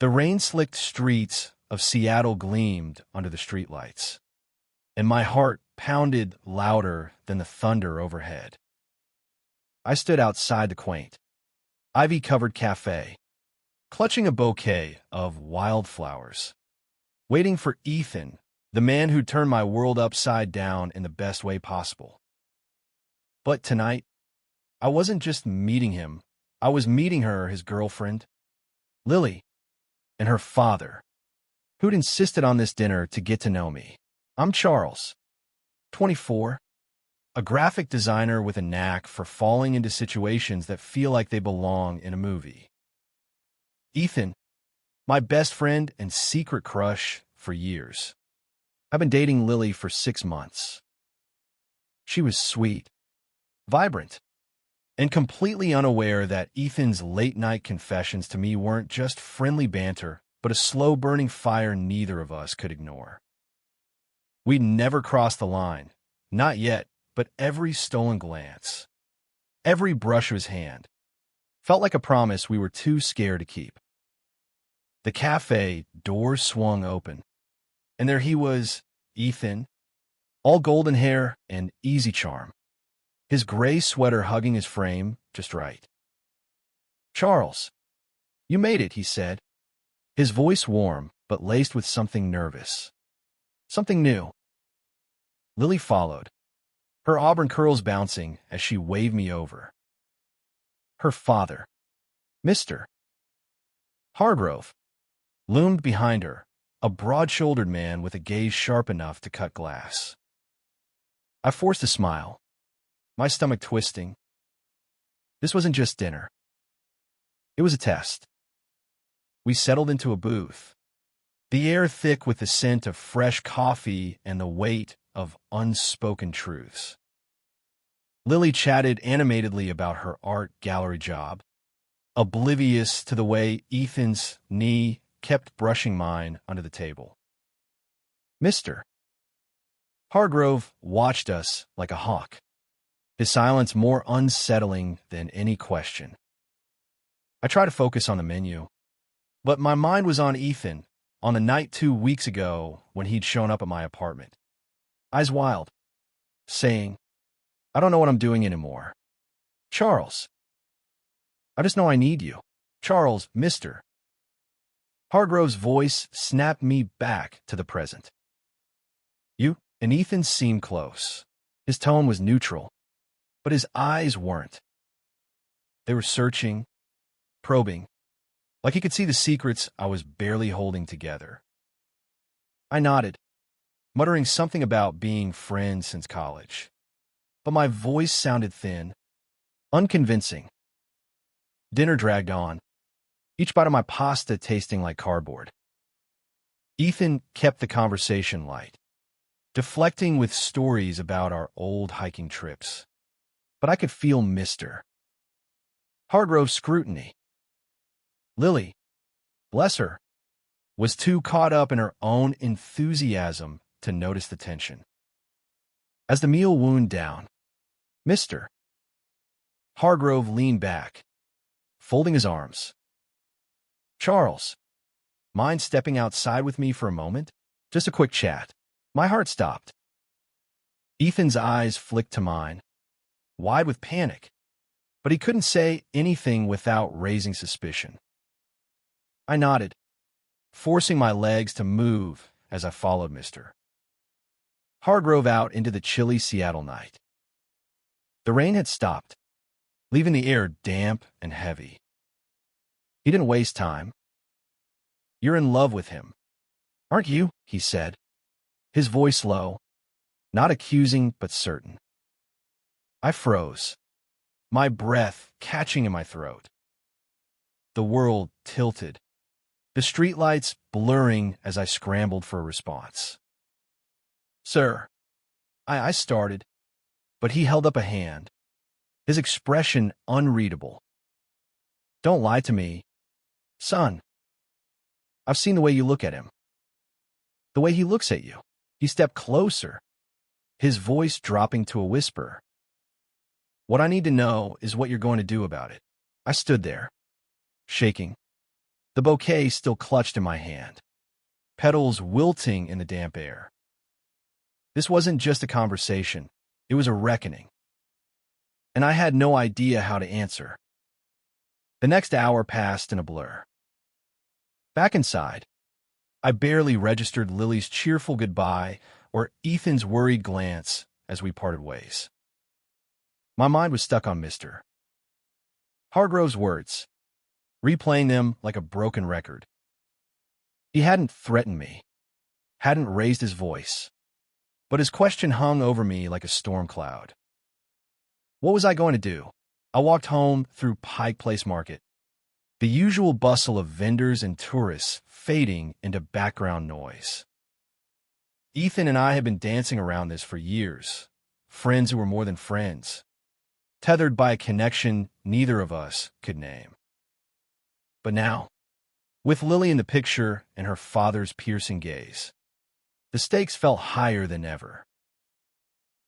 The rain-slicked streets of Seattle gleamed under the streetlights, and my heart pounded louder than the thunder overhead. I stood outside the quaint, ivy-covered cafe, clutching a bouquet of wildflowers, waiting for Ethan, the man who turned my world upside down in the best way possible. But tonight, I wasn't just meeting him, I was meeting her, his girlfriend, Lily, and her father, who'd insisted on this dinner to get to know me. I'm Charles, 24, a graphic designer with a knack for falling into situations that feel like they belong in a movie. Ethan, my best friend and secret crush for years. I've been dating Lily for 6 months. She was sweet, vibrant, and completely unaware that Ethan's late-night confessions to me weren't just friendly banter, but a slow-burning fire neither of us could ignore. We'd never crossed the line, not yet, but every stolen glance, every brush of his hand, felt like a promise we were too scared to keep. The cafe doors swung open, and there he was, Ethan, all golden hair and easy charm, his gray sweater hugging his frame just right. "Charles, you made it," he said, his voice warm but laced with something nervous, something new. Lily followed, her auburn curls bouncing as she waved me over. Her father, Mr. Hargrove, loomed behind her, a broad-shouldered man with a gaze sharp enough to cut glass. I forced a smile, my stomach twisting. This wasn't just dinner. It was a test. We settled into a booth, the air thick with the scent of fresh coffee and the weight of unspoken truths. Lily chatted animatedly about her art gallery job, oblivious to the way Ethan's knee kept brushing mine under the table. Mr. Hargrove watched us like a hawk, his silence more unsettling than any question. I tried to focus on the menu, but my mind was on Ethan, on the night 2 weeks ago when he'd shown up at my apartment. Eyes wild, saying, "I don't know what I'm doing anymore. Charles, I just know I need you. Charles, Mr." Hargrove's voice snapped me back to the present. You and Ethan seemed close. His tone was neutral, but his eyes weren't. They were searching, probing, like he could see the secrets I was barely holding together. I nodded, muttering something about being friends since college, but my voice sounded thin, unconvincing. Dinner dragged on, each bite of my pasta tasting like cardboard. Ethan kept the conversation light, deflecting with stories about our old hiking trips. But I could feel Mr. Hargrove's scrutiny. Lily, bless her, was too caught up in her own enthusiasm to notice the tension. As the meal wound down, Mr. Hargrove leaned back, folding his arms. "Charles, mind stepping outside with me for a moment? Just a quick chat." My heart stopped. Ethan's eyes flicked to mine, wide with panic, but he couldn't say anything without raising suspicion. I nodded, forcing my legs to move as I followed Mr. Hargrove out into the chilly Seattle night. The rain had stopped, leaving the air damp and heavy. He didn't waste time. "You're in love with him, aren't you?" he said, his voice low, not accusing but certain. I froze, my breath catching in my throat. The world tilted, the streetlights blurring as I scrambled for a response. "Sir," I started, but he held up a hand, his expression unreadable. "Don't lie to me, son. I've seen the way you look at him. The way he looks at you." He stepped closer, his voice dropping to a whisper. "What I need to know is what you're going to do about it." I stood there, shaking, the bouquet still clutched in my hand, petals wilting in the damp air. This wasn't just a conversation, it was a reckoning. And I had no idea how to answer. The next hour passed in a blur. Back inside, I barely registered Lily's cheerful goodbye or Ethan's worried glance as we parted ways. My mind was stuck on Mr. Hargrove's words, replaying them like a broken record. He hadn't threatened me, hadn't raised his voice, but his question hung over me like a storm cloud. What was I going to do? I walked home through Pike Place Market, the usual bustle of vendors and tourists fading into background noise. Ethan and I had been dancing around this for years, friends who were more than friends, tethered by a connection neither of us could name. But now, with Lily in the picture and her father's piercing gaze, the stakes felt higher than ever.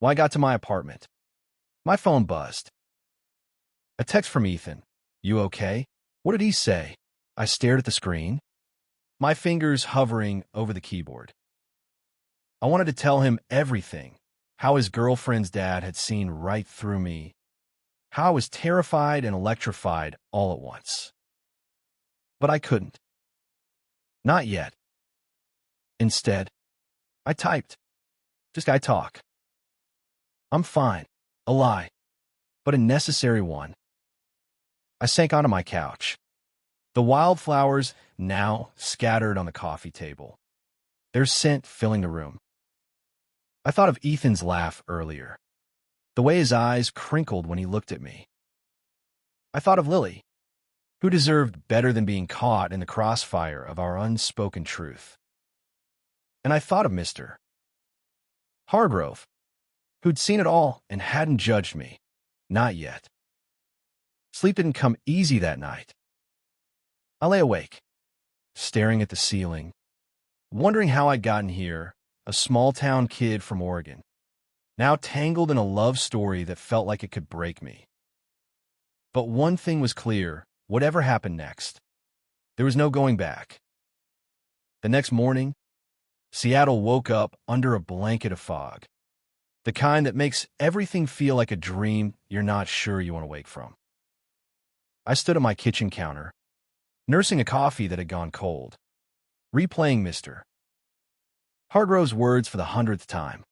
When I got to my apartment, my phone buzzed. A text from Ethan. "You okay?" What did he say? I stared at the screen, my fingers hovering over the keyboard. I wanted to tell him everything, how his girlfriend's dad had seen right through me, how I was terrified and electrified all at once. But I couldn't. Not yet. Instead, I typed. Just I talk. I'm fine. A lie, but a necessary one. I sank onto my couch. The wildflowers now scattered on the coffee table, their scent filling the room. I thought of Ethan's laugh earlier, the way his eyes crinkled when he looked at me. I thought of Lily, who deserved better than being caught in the crossfire of our unspoken truth. And I thought of Mr. Hargrove, who'd seen it all and hadn't judged me. Not yet. Sleep didn't come easy that night. I lay awake, staring at the ceiling, wondering how I'd gotten here, a small-town kid from Oregon, now tangled in a love story that felt like it could break me. But one thing was clear, whatever happened next, there was no going back. The next morning, Seattle woke up under a blanket of fog, the kind that makes everything feel like a dream you're not sure you want to wake from. I stood at my kitchen counter, nursing a coffee that had gone cold, replaying Mr. Hargrove's words for the 100th time.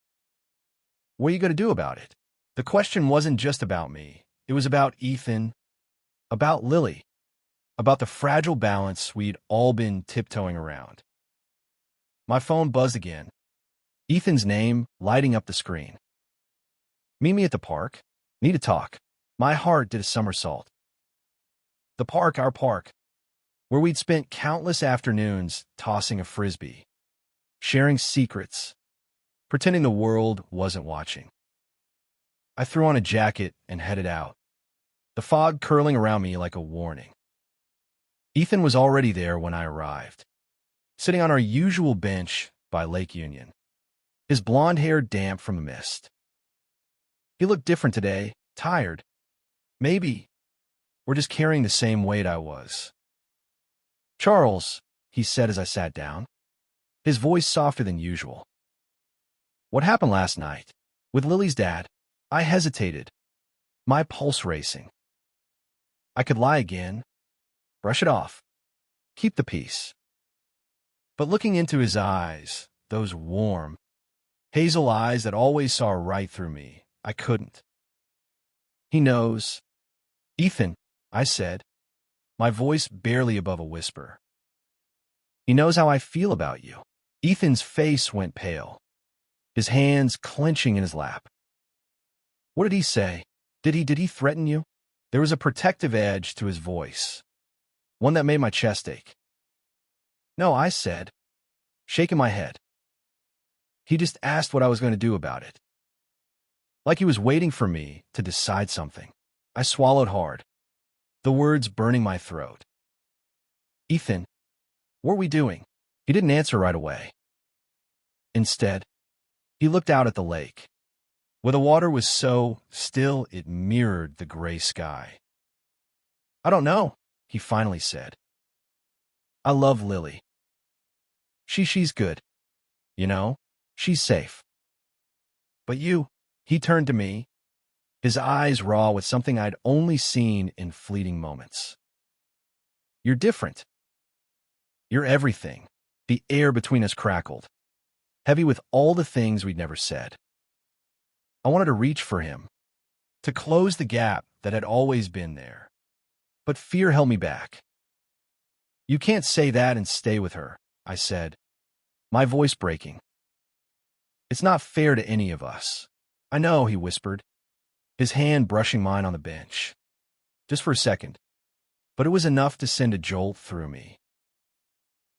What are you going to do about it? The question wasn't just about me. It was about Ethan, about Lily, about the fragile balance we'd all been tiptoeing around. My phone buzzed again, Ethan's name lighting up the screen. Meet me at the park. Need to talk. My heart did a somersault. The park, our park, where we'd spent countless afternoons tossing a frisbee, sharing secrets, pretending the world wasn't watching. I threw on a jacket and headed out, the fog curling around me like a warning. Ethan was already there when I arrived, sitting on our usual bench by Lake Union, his blonde hair damp from the mist. He looked different today, tired. Maybe we're just carrying the same weight I was. "Charles," he said as I sat down, his voice softer than usual. "What happened last night? With Lily's dad?" I hesitated, my pulse racing. I could lie again, brush it off, keep the peace. But looking into his eyes, those warm, hazel eyes that always saw right through me, I couldn't. "He knows." "Ethan," I said, my voice barely above a whisper. "He knows how I feel about you." Ethan's face went pale, his hands clenching in his lap. "What did he say? Did he threaten you?" There was a protective edge to his voice, one that made my chest ache. "No," I said, shaking my head. "He just asked what I was going to do about it." Like he was waiting for me to decide something. I swallowed hard, the words burning my throat. "Ethan, what are we doing?" He didn't answer right away. Instead, he looked out at the lake, where the water was so still it mirrored the gray sky. "I don't know," he finally said. I love Lily. She's good. You know, she's safe. But you, he turned to me, his eyes raw with something I'd only seen in fleeting moments. You're different. You're everything. The air between us crackled, heavy with all the things we'd never said. I wanted to reach for him, to close the gap that had always been there. But fear held me back. You can't say that and stay with her, I said, my voice breaking. It's not fair to any of us. I know, he whispered, his hand brushing mine on the bench. Just for a second, but it was enough to send a jolt through me.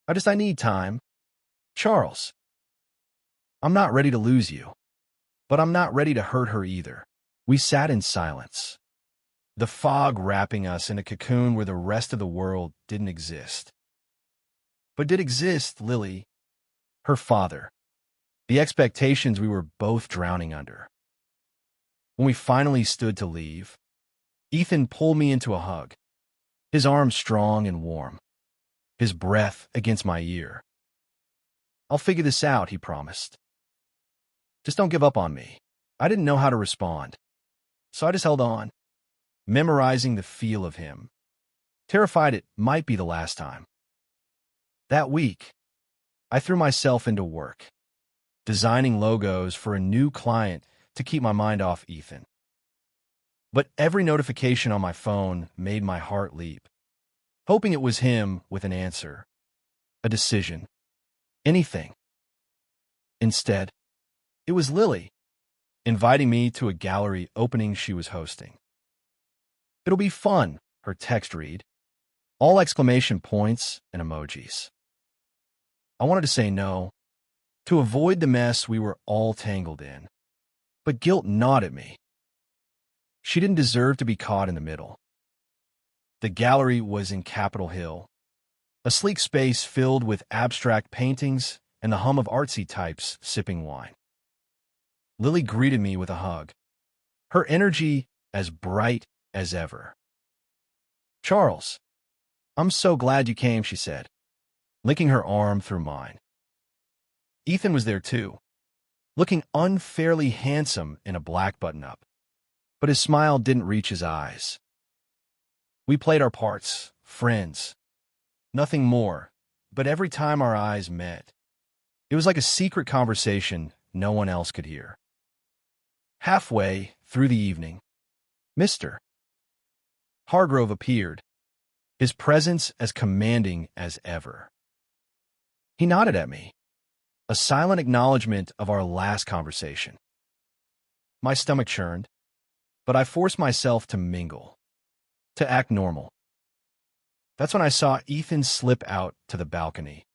I need time. Charles, I'm not ready to lose you, but I'm not ready to hurt her either. We sat in silence, the fog wrapping us in a cocoon where the rest of the world didn't exist. But did exist Lily, her father, the expectations we were both drowning under. When we finally stood to leave, Ethan pulled me into a hug, his arms strong and warm, his breath against my ear. I'll figure this out, he promised. Just don't give up on me. I didn't know how to respond, so I just held on, memorizing the feel of him, terrified it might be the last time. That week, I threw myself into work, designing logos for a new client to keep my mind off Ethan. But every notification on my phone made my heart leap, hoping it was him with an answer, a decision, anything. Instead, it was Lily, inviting me to a gallery opening she was hosting. It'll be fun, her text read, all exclamation points and emojis. I wanted to say no, to avoid the mess we were all tangled in, but guilt gnawed at me. She didn't deserve to be caught in the middle. The gallery was in Capitol Hill, a sleek space filled with abstract paintings and the hum of artsy types sipping wine. Lily greeted me with a hug, her energy as bright as ever. Charles, I'm so glad you came, she said, linking her arm through mine. Ethan was there too, looking unfairly handsome in a black button-up, but his smile didn't reach his eyes. We played our parts, friends, nothing more, but every time our eyes met, it was like a secret conversation no one else could hear. Halfway through the evening, Mr. Hargrove appeared, his presence as commanding as ever. He nodded at me, a silent acknowledgement of our last conversation. My stomach churned, but I forced myself to mingle, to act normal. That's when I saw Ethan slip out to the balcony,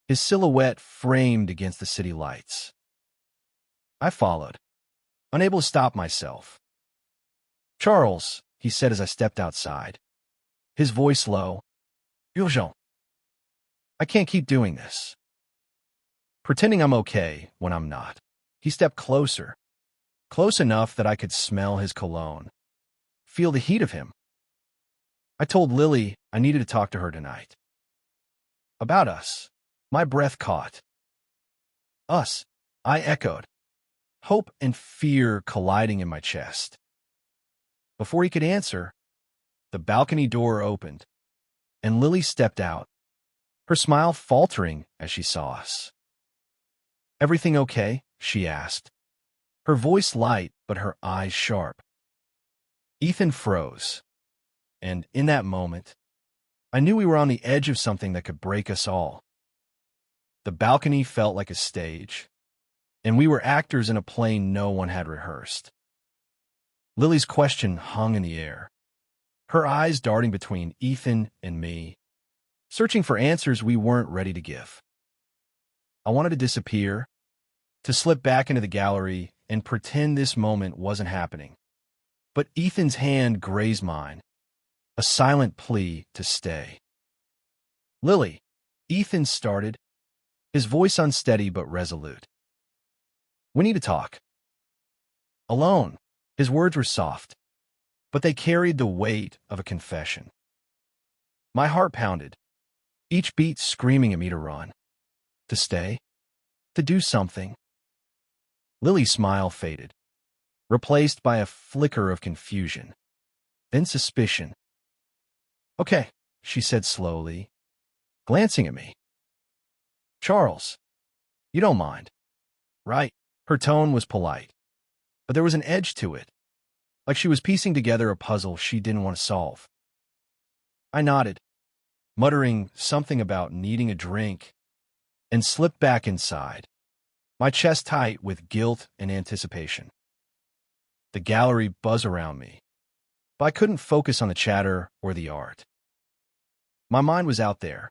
his silhouette framed against the city lights. I followed, unable to stop myself. Charles, he said as I stepped outside, his voice low. Urgent. I can't keep doing this. Pretending I'm okay when I'm not. He stepped closer, close enough that I could smell his cologne, feel the heat of him. I told Lily I needed to talk to her tonight. About us. My breath caught. Us, I echoed, hope and fear colliding in my chest. Before he could answer, the balcony door opened, and Lily stepped out, her smile faltering as she saw us. Everything okay? She asked, her voice light but her eyes sharp. Ethan froze, and in that moment, I knew we were on the edge of something that could break us all. The balcony felt like a stage, and we were actors in a play no one had rehearsed. Lily's question hung in the air, her eyes darting between Ethan and me, searching for answers we weren't ready to give. I wanted to disappear, to slip back into the gallery and pretend this moment wasn't happening. But Ethan's hand grazed mine, a silent plea to stay. Lily, Ethan started, his voice unsteady but resolute. We need to talk. Alone. His words were soft, but they carried the weight of a confession. My heart pounded, each beat screaming at me to run, to stay, to do something. Lily's smile faded, replaced by a flicker of confusion, then suspicion. "Okay," she said slowly, glancing at me. "Charles, you don't mind, right?" Her tone was polite, but there was an edge to it, like she was piecing together a puzzle she didn't want to solve. I nodded, muttering something about needing a drink, and slipped back inside, my chest tight with guilt and anticipation. The gallery buzzed around me, but I couldn't focus on the chatter or the art. My mind was out there,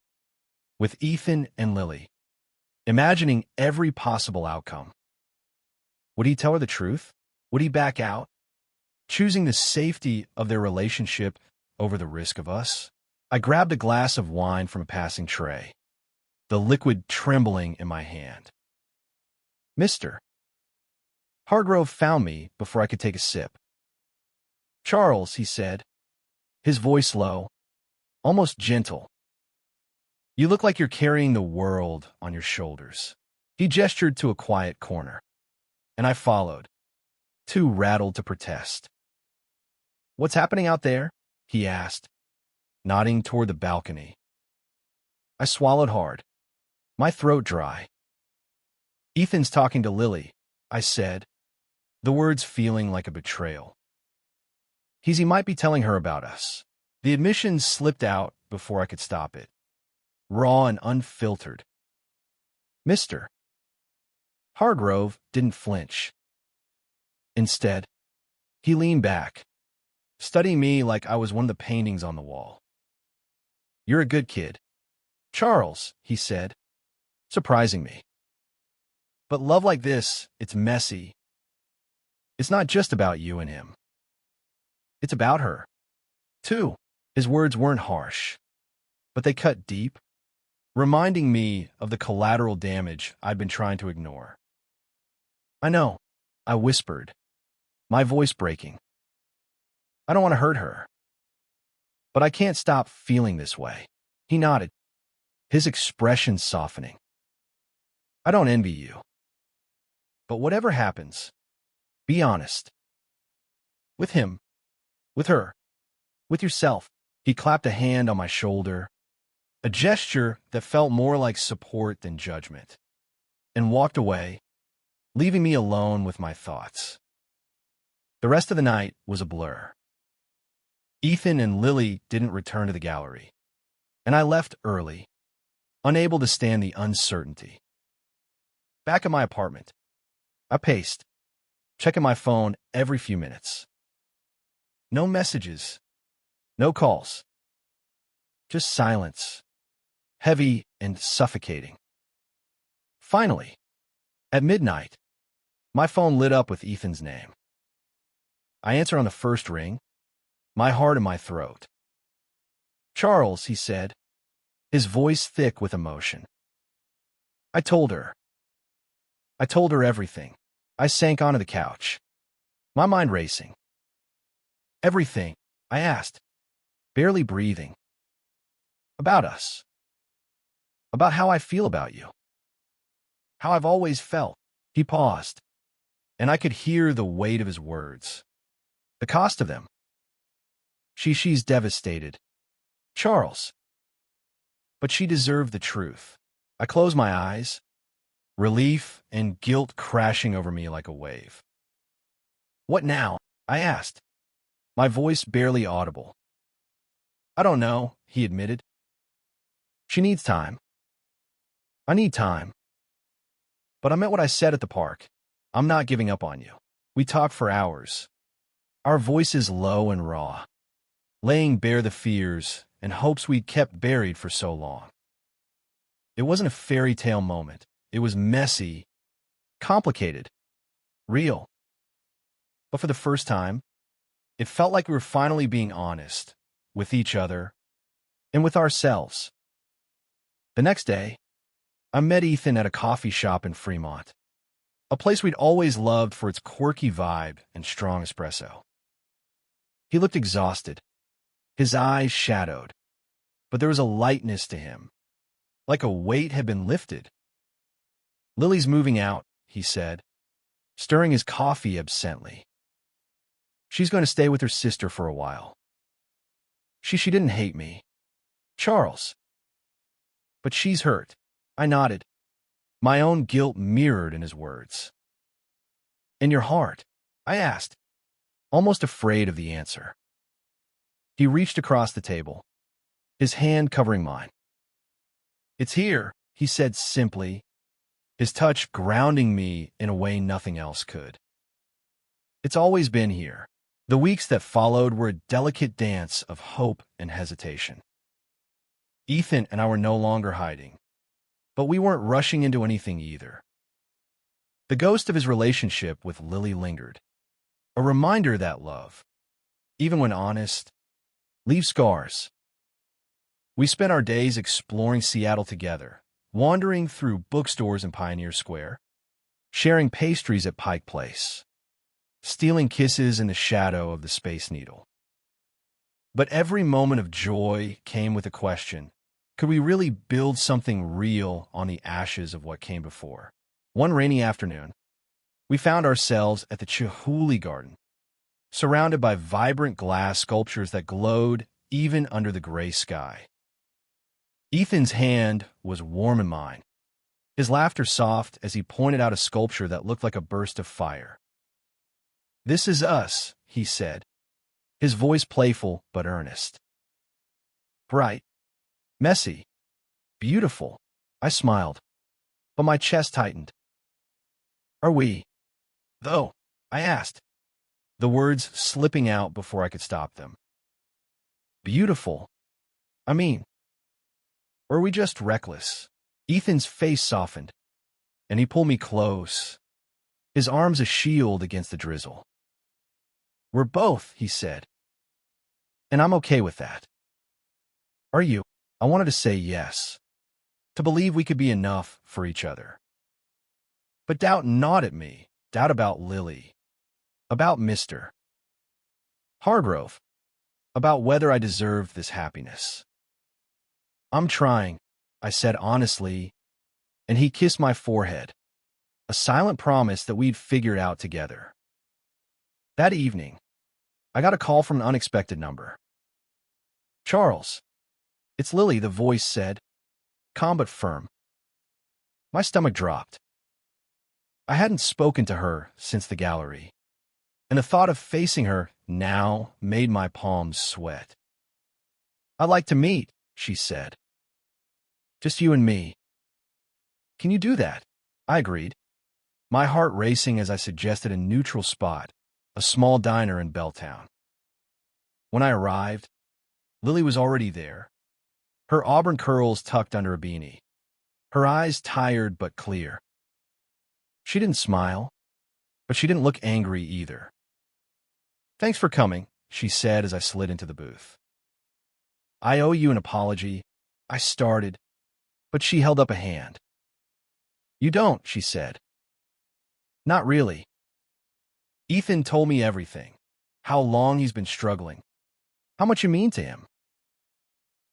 with Ethan and Lily, imagining every possible outcome. Would he tell her the truth? Would he back out, choosing the safety of their relationship over the risk of us? I grabbed a glass of wine from a passing tray, the liquid trembling in my hand. Mr. Hargrove found me before I could take a sip. "Charles," he said, his voice low, almost gentle. "You look like you're carrying the world on your shoulders." He gestured to a quiet corner, and I followed, too rattled to protest. "What's happening out there?" he asked, nodding toward the balcony. I swallowed hard, my throat dry. "Ethan's talking to Lily," I said, the words feeling like a betrayal. He might be telling her about us." The admission slipped out before I could stop it, raw and unfiltered. Mr. Hargrove didn't flinch. Instead, he leaned back, studying me like I was one of the paintings on the wall. "You're a good kid, Charles," he said, surprising me. "But love like this, it's messy. It's not just about you and him. It's about her, too." His words weren't harsh, but they cut deep, reminding me of the collateral damage I'd been trying to ignore. "I know," I whispered, my voice breaking. "I don't want to hurt her. But I can't stop feeling this way." He nodded, his expression softening. "I don't envy you. But whatever happens, be honest. With him, with her, with yourself." He clapped a hand on my shoulder, a gesture that felt more like support than judgment, and walked away, leaving me alone with my thoughts. The rest of the night was a blur. Ethan and Lily didn't return to the gallery, and I left early, unable to stand the uncertainty. Back at my apartment, I paced, checking my phone every few minutes. No messages, no calls, just silence, heavy and suffocating. Finally, at midnight, my phone lit up with Ethan's name. I answered on the first ring, my heart in my throat. "Charles," he said, his voice thick with emotion. I told her everything." I sank onto the couch, my mind racing. "Everything?" I asked, barely breathing. "About us. About how I feel about you. How I've always felt." He paused, and I could hear the weight of his words. The cost of them. She's devastated, Charles. But she deserved the truth. I closed my eyes, relief and guilt crashing over me like a wave. "What now?" I asked, my voice barely audible. "I don't know," he admitted. "She needs time. I need time. But I meant what I said at the park. I'm not giving up on you." We talked for hours, our voices low and raw, laying bare the fears and hopes we'd kept buried for so long. It wasn't a fairy tale moment. It was messy, complicated, real. But for the first time, it felt like we were finally being honest with each other and with ourselves. The next day, I met Ethan at a coffee shop in Fremont, a place we'd always loved for its quirky vibe and strong espresso. He looked exhausted, his eyes shadowed, but there was a lightness to him like a weight had been lifted. "Lily's moving out," he said, stirring his coffee absently. "She's going to stay with her sister for a while. She didn't hate me, Charles. But she's hurt." I nodded, my own guilt mirrored in his words. "In your heart?" I asked, almost afraid of the answer. He reached across the table, his hand covering mine. "It's here," he said simply, his touch grounding me in a way nothing else could. "It's always been here." The weeks that followed were a delicate dance of hope and hesitation. Ethan and I were no longer hiding, but we weren't rushing into anything either. The ghost of his relationship with Lily lingered, a reminder that love, even when honest, leaves scars. We spent our days exploring Seattle together, wandering through bookstores in Pioneer Square, sharing pastries at Pike Place, stealing kisses in the shadow of the Space Needle. But every moment of joy came with a question: could we really build something real on the ashes of what came before? One rainy afternoon, we found ourselves at the Chihuly Garden, surrounded by vibrant glass sculptures that glowed even under the gray sky. Ethan's hand was warm in mine, his laughter soft as he pointed out a sculpture that looked like a burst of fire. "This is us," he said, his voice playful but earnest. "Bright, messy, beautiful." I smiled, but my chest tightened. "Are we, though?" I asked, the words slipping out before I could stop them. "Beautiful? I mean, or are we just reckless?" Ethan's face softened, and he pulled me close, his arms a shield against the drizzle. "We're both," he said, "and I'm okay with that." "Are you?" I wanted to say yes, to believe we could be enough for each other. But doubt gnawed at me, doubt about Lily, about Mr. Hargrove, about whether I deserved this happiness. "I'm trying," I said honestly, and he kissed my forehead, a silent promise that we'd figure it out together. That evening, I got a call from an unexpected number. "Charles, it's Lily," the voice said, calm but firm. My stomach dropped. I hadn't spoken to her since the gallery, and the thought of facing her now made my palms sweat. "I'd like to meet," she said. "Just you and me." "Can you do that?" I agreed, my heart racing as I suggested a neutral spot, a small diner in Belltown. When I arrived, Lily was already there, her auburn curls tucked under a beanie, her eyes tired but clear. She didn't smile, but she didn't look angry either. "Thanks for coming," she said as I slid into the booth. "I owe you an apology," I started, but she held up a hand. "You don't," she said. "Not really. Ethan told me everything, how long he's been struggling, how much you mean to him.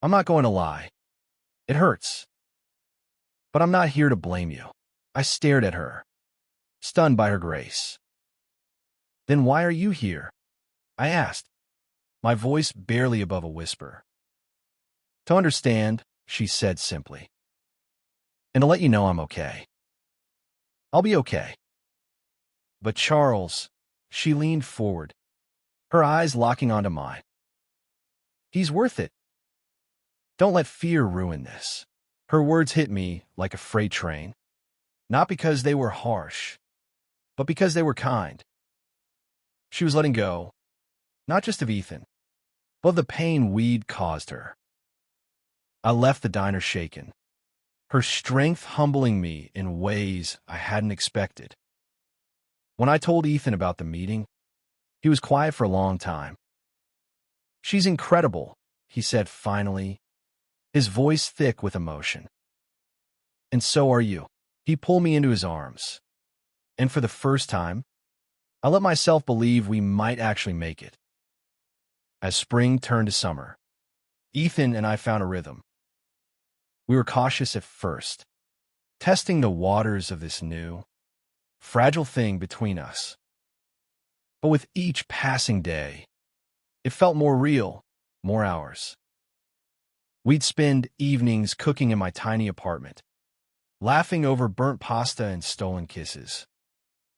I'm not going to lie. It hurts. But I'm not here to blame you." I stared at her, stunned by her grace. "Then why are you here?" I asked, my voice barely above a whisper. "To understand," she said simply, "and to let you know I'm okay. I'll be okay." "But Charles," she leaned forward, her eyes locking onto mine. "He's worth it. Don't let fear ruin this." Her words hit me like a freight train, not because they were harsh, but because they were kind. She was letting go, not just of Ethan, but of the pain we'd caused her. I left the diner shaken, her strength humbling me in ways I hadn't expected. When I told Ethan about the meeting, he was quiet for a long time. "She's incredible," he said finally, his voice thick with emotion. "And so are you." He pulled me into his arms, and for the first time, I let myself believe we might actually make it. As spring turned to summer, Ethan and I found a rhythm. We were cautious at first, testing the waters of this new, fragile thing between us. But with each passing day, it felt more real, more ours. We'd spend evenings cooking in my tiny apartment, laughing over burnt pasta and stolen kisses,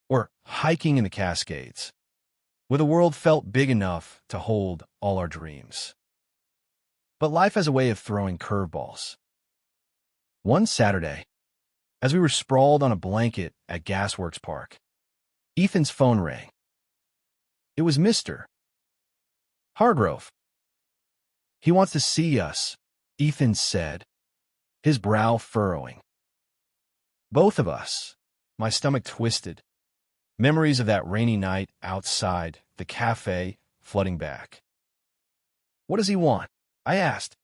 or hiking in the Cascades, where the world felt big enough to hold all our dreams. But life has a way of throwing curveballs. One Saturday, as we were sprawled on a blanket at Gasworks Park, Ethan's phone rang. It was Mr. Hargrove. He wants to see us, Ethan said, his brow furrowing. Both of us, my stomach twisted, memories of that rainy night outside the cafe flooding back. What does he want? I asked,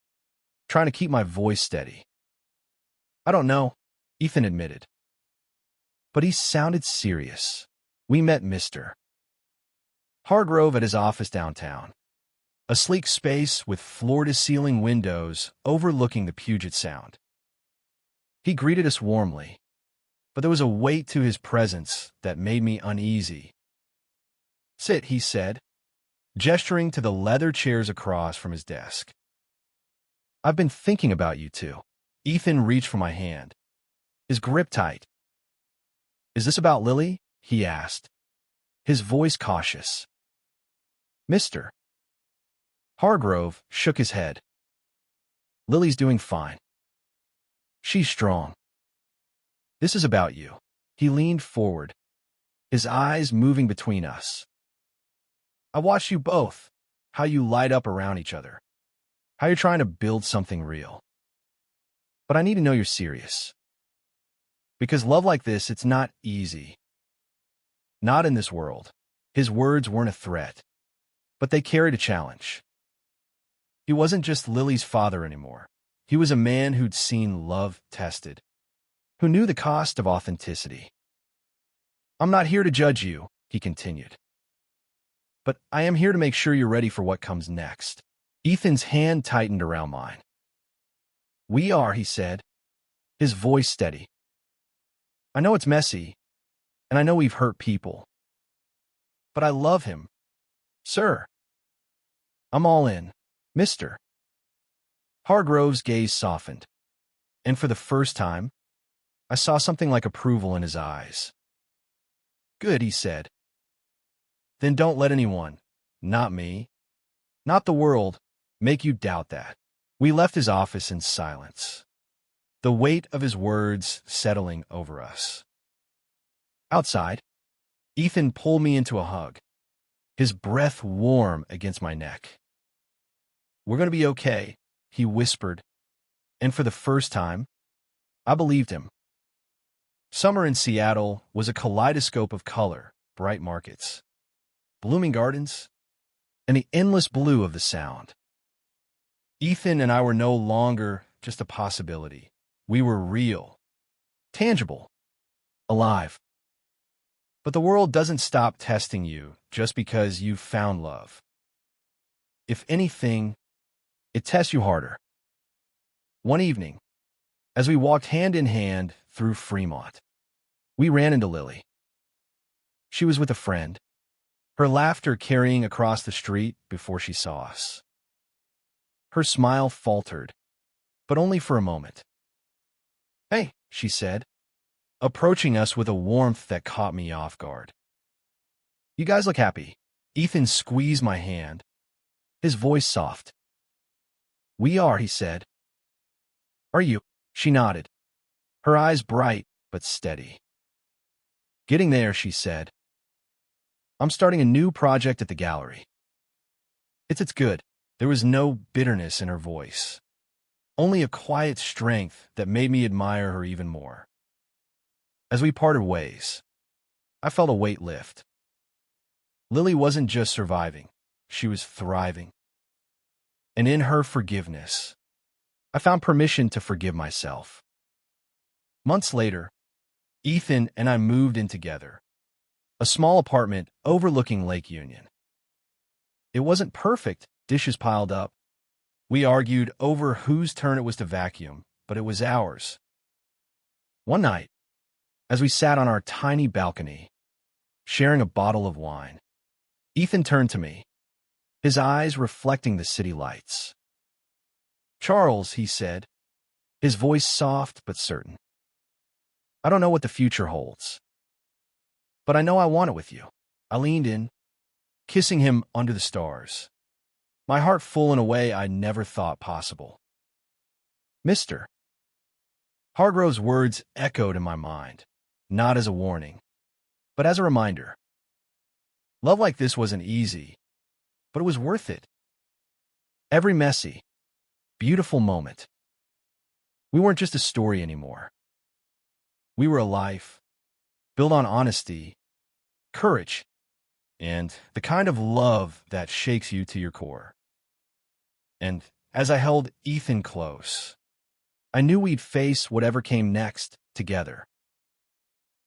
trying to keep my voice steady. I don't know, Ethan admitted. But he sounded serious. We met Mr. Hargrove at his office downtown, a sleek space with floor-to-ceiling windows overlooking the Puget Sound. He greeted us warmly, but there was a weight to his presence that made me uneasy. Sit, he said, gesturing to the leather chairs across from his desk. I've been thinking about you two. Ethan reached for my hand, his grip tight. Is this about Lily? He asked, his voice cautious. Mr. Hargrove shook his head. Lily's doing fine. She's strong. This is about you. He leaned forward, his eyes moving between us. I watched you both, how you light up around each other, how you're trying to build something real. But I need to know you're serious. Because love like this, it's not easy. Not in this world. His words weren't a threat, but they carried a challenge. He wasn't just Lily's father anymore. He was a man who'd seen love tested, who knew the cost of authenticity. I'm not here to judge you, he continued. But I am here to make sure you're ready for what comes next. Ethan's hand tightened around mine. We are, he said, his voice steady. I know it's messy, and I know we've hurt people. But I love him. Sir. I'm all in, Mr. Hargrove's gaze softened, and for the first time, I saw something like approval in his eyes. Good, he said. Then don't let anyone, not me, not the world, make you doubt that. We left his office in silence, the weight of his words settling over us. Outside, Ethan pulled me into a hug, his breath warm against my neck. We're going to be okay, he whispered, and for the first time, I believed him. Summer in Seattle was a kaleidoscope of color, bright markets, blooming gardens, and the endless blue of the Sound. Ethan and I were no longer just a possibility. We were real, tangible, alive. But the world doesn't stop testing you just because you've found love. If anything, it tests you harder. One evening, as we walked hand in hand through Fremont, we ran into Lily. She was with a friend, her laughter carrying across the street before she saw us. Her smile faltered, but only for a moment. Hey, she said, approaching us with a warmth that caught me off guard. You guys look happy. Ethan squeezed my hand, his voice soft. We are, he said. Are you? She nodded, her eyes bright but steady. Getting there, she said. I'm starting a new project at the gallery. It's good. There was no bitterness in her voice, only a quiet strength that made me admire her even more. As we parted ways, I felt a weight lift. Lily wasn't just surviving, she was thriving. And in her forgiveness, I found permission to forgive myself. Months later, Ethan and I moved in together, a small apartment overlooking Lake Union. It wasn't perfect, dishes piled up. We argued over whose turn it was to vacuum, but it was ours. One night, as we sat on our tiny balcony, sharing a bottle of wine, Ethan turned to me, his eyes reflecting the city lights. "Charles," he said, his voice soft but certain. "I don't know what the future holds, but I know I want it with you." I leaned in, kissing him under the stars, my heart full in a way I never thought possible. "Mr." Hargrove's words echoed in my mind, not as a warning, but as a reminder. Love like this wasn't easy, but it was worth it. Every messy, beautiful moment. We weren't just a story anymore. We were a life, built on honesty, courage, and the kind of love that shakes you to your core. And as I held Ethan close, I knew we'd face whatever came next together.